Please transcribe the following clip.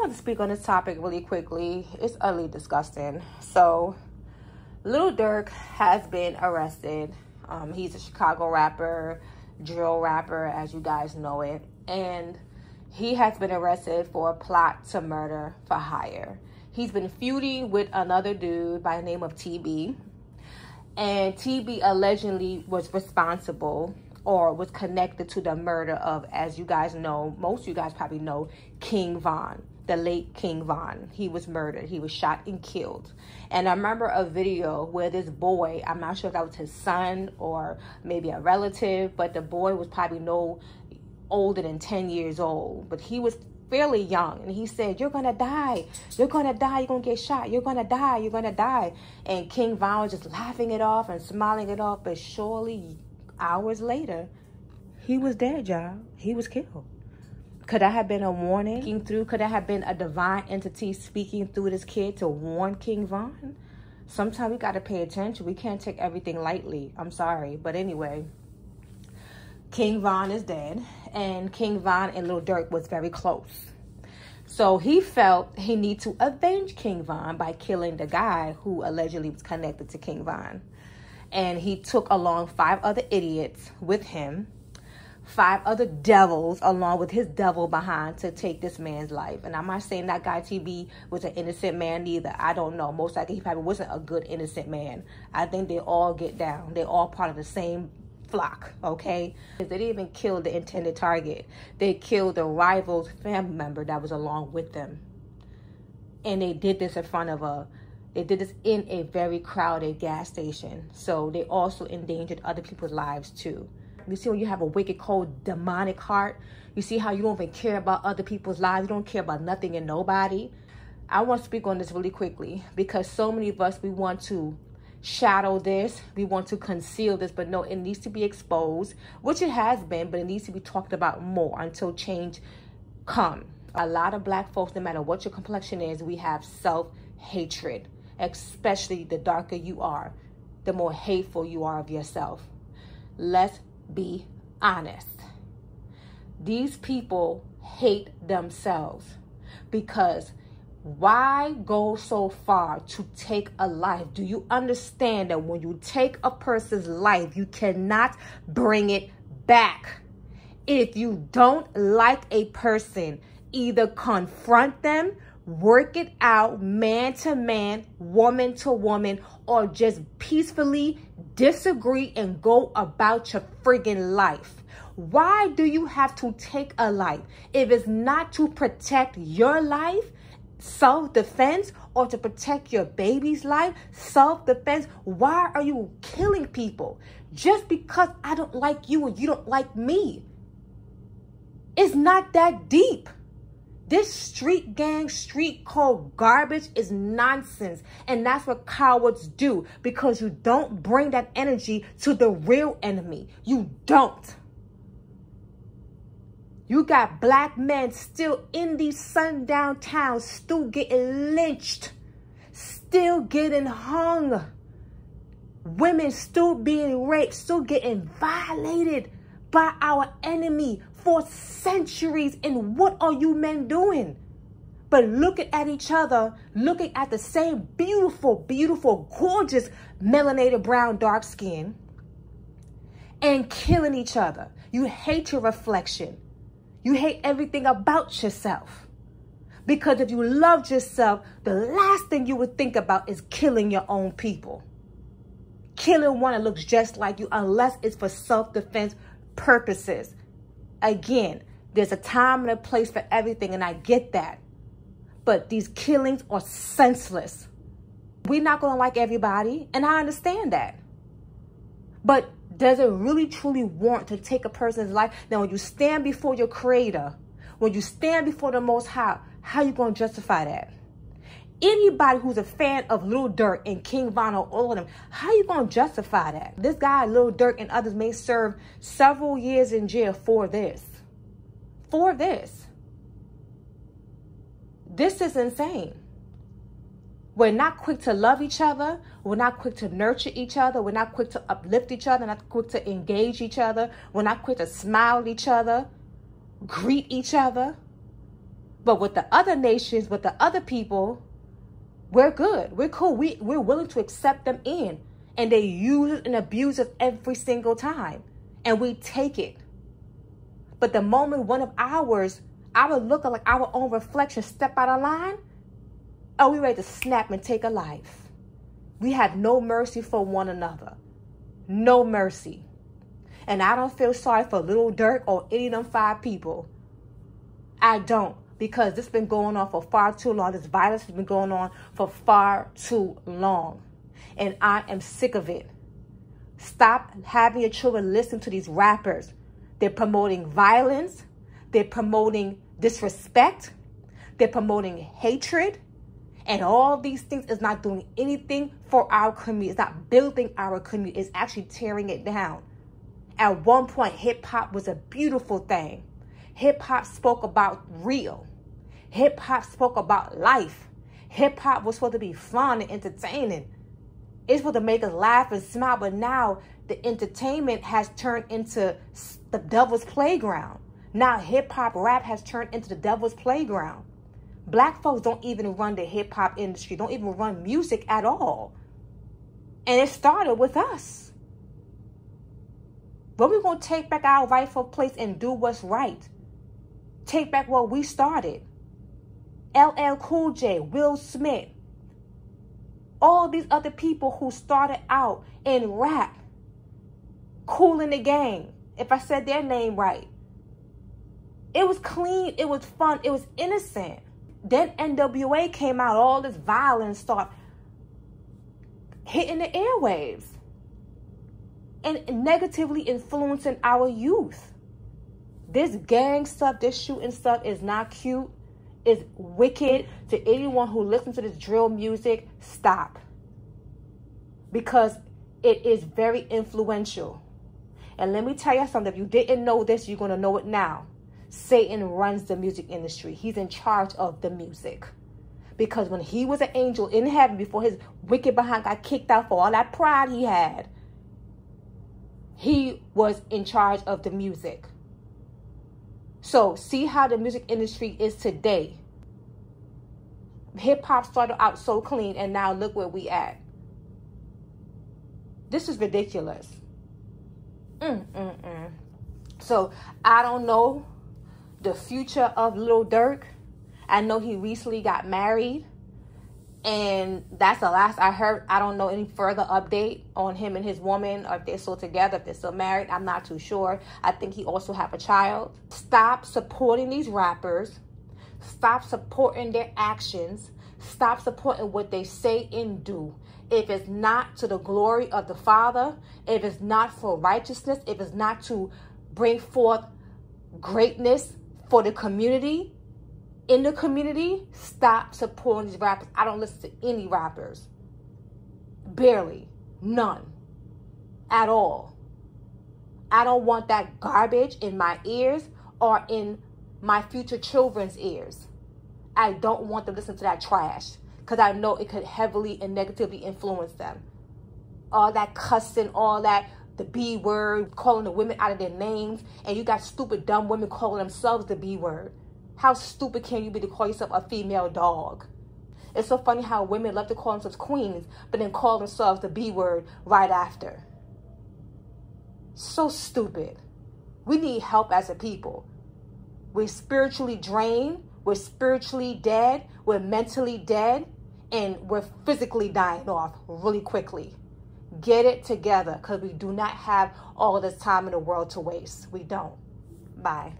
want to speak on this topic really quickly. It's utterly disgusting. So, Lil Durk has been arrested. He's a Chicago rapper, drill rapper, as you guys know it. And he has been arrested for a plot to murder for hire. He's been feuding with another dude by the name of TB. And TB allegedly was responsible or was connected to the murder of, as you guys know, most of you guys probably know, King Von, the late King Von. He was murdered. He was shot and killed. And I remember a video where this boy, I'm not sure if that was his son or maybe a relative, but the boy was probably no older than 10 years old. But he was fairly young. And he said, "You're going to die. You're going to die. You're going to get shot. You're going to die. You're going to die." And King Von was just laughing it off and smiling it off. But surely, hours later, he was dead, y'all. He was killed. Could that have been a warning? Could that have been a divine entity speaking through this kid to warn King Von? Sometimes we got to pay attention. We can't take everything lightly. I'm sorry. But anyway, King Von is dead. And King Von and Lil Durk was very close. So he felt he needed to avenge King Von by killing the guy who allegedly was connected to King Von. And he took along 5 other idiots with him, 5 other devils along with his devil behind to take this man's life. And I'm not saying that guy TB was an innocent man either. I don't know. Most likely he probably wasn't a good innocent man. I think they all get down. They're all part of the same flock, okay? They didn't even kill the intended target. They killed the rival's family member that was along with them. And they did this they did this in a very crowded gas station. So they also endangered other people's lives too. You see, when you have a wicked, cold, demonic heart, you see how you don't even care about other people's lives. You don't care about nothing and nobody. I want to speak on this really quickly because so many of us, we want to shadow this. We want to conceal this, but no, it needs to be exposed, which it has been, but it needs to be talked about more until change comes. A lot of black folks, no matter what your complexion is, we have self-hatred, especially the darker you are, the more hateful you are of yourself. Let's be honest. These people hate themselves because why go so far to take a life? Do you understand that when you take a person's life, you cannot bring it back? If you don't like a person, either confront them, work it out, man to man, woman to woman, or just peacefully disagree and go about your friggin' life. Why do you have to take a life? If it's not to protect your life, self-defense, or to protect your baby's life, self-defense, why are you killing people? Just because I don't like you and you don't like me. It's not that deep. This street gang, street code garbage is nonsense. And that's what cowards do, because you don't bring that energy to the real enemy. You don't. You got black men still in these sundown towns, still getting lynched, still getting hung. Women still being raped, still getting violated by our enemy for centuries. And what are you men doing? But looking at each other, looking at the same beautiful, beautiful, gorgeous, melanated brown, dark skin, and killing each other. You hate your reflection. You hate everything about yourself. Because if you loved yourself, the last thing you would think about is killing your own people. Killing one that looks just like you, unless it's for self-defense purposes. Again, there's a time and a place for everything, and I get that. But these killings are senseless. We're not going to like everybody, and I understand that. But does it really truly want to take a person's life? Now, when you stand before your creator, when you stand before the Most High, how are you going to justify that? Anybody who's a fan of Lil Durk and King Von or all of them, how are you going to justify that? This guy, Lil Durk, and others may serve several years in jail for this. For this. This is insane. We're not quick to love each other. We're not quick to nurture each other. We're not quick to uplift each other. Not quick to engage each other. We're not quick to smile at each other, greet each other. But with the other nations, with the other people, we're good. We're cool. We're willing to accept them in. And they use it and abuse it every single time. And we take it. But the moment one of ours, our look like our own reflection, step out of line, oh, we ready to snap and take a life. We have no mercy for one another. No mercy. And I don't feel sorry for Lil Durk or any of them 5 people. I don't. Because this has been going on for far too long. This violence has been going on for far too long. And I am sick of it. Stop having your children listen to these rappers. They're promoting violence. They're promoting disrespect. They're promoting hatred. And all these things is not doing anything for our community. It's not building our community. It's actually tearing it down. At one point, hip-hop was a beautiful thing. Hip-hop spoke about real. Hip-hop spoke about life. Hip-hop was supposed to be fun and entertaining. It's supposed to make us laugh and smile, but now the entertainment has turned into the devil's playground. Now hip-hop rap has turned into the devil's playground. Black folks don't even run the hip-hop industry, don't even run music at all. And it started with us. But we're going to take back our rightful place and do what's right. Take back what we started. LL Cool J, Will Smith, all these other people who started out in rap, Kool in the Gang, if I said their name right. It was clean, it was fun, it was innocent. Then NWA came out, all this violence started hitting the airwaves and negatively influencing our youth. This gang stuff, this shooting stuff is not cute. It's wicked. To anyone who listens to this drill music, stop. Because it is very influential. And let me tell you something. If you didn't know this, you're going to know it now. Satan runs the music industry. He's in charge of the music. Because when he was an angel in heaven, before his wicked behind got kicked out for all that pride he had, he was in charge of the music. So see how the music industry is today. Hip-hop started out so clean, and now look where we at. This is ridiculous. So I don't know the future of Lil Durk. I know he recently got married, and that's the last I heard. I don't know any further update on him and his woman, or if they're still together, if they're still married. I'm not too sure. I think he also have a child. Stop supporting these rappers. Stop supporting their actions. Stop supporting what they say and do. If it's not to the glory of the Father, if it's not for righteousness, if it's not to bring forth greatness for the community, in the community, stop supporting these rappers. I don't listen to any rappers. Barely. None. At all. I don't want that garbage in my ears or in my future children's ears. I don't want them to listen to that trash, because I know it could heavily and negatively influence them. All that cussing, all that, the B word, calling the women out of their names, and you got stupid, dumb women calling themselves the B word. How stupid can you be to call yourself a female dog? It's so funny how women love to call themselves queens, but then call themselves the B word right after. So stupid. We need help as a people. We're spiritually drained. We're spiritually dead. We're mentally dead. And we're physically dying off really quickly. Get it together, because we do not have all this time in the world to waste. We don't. Bye.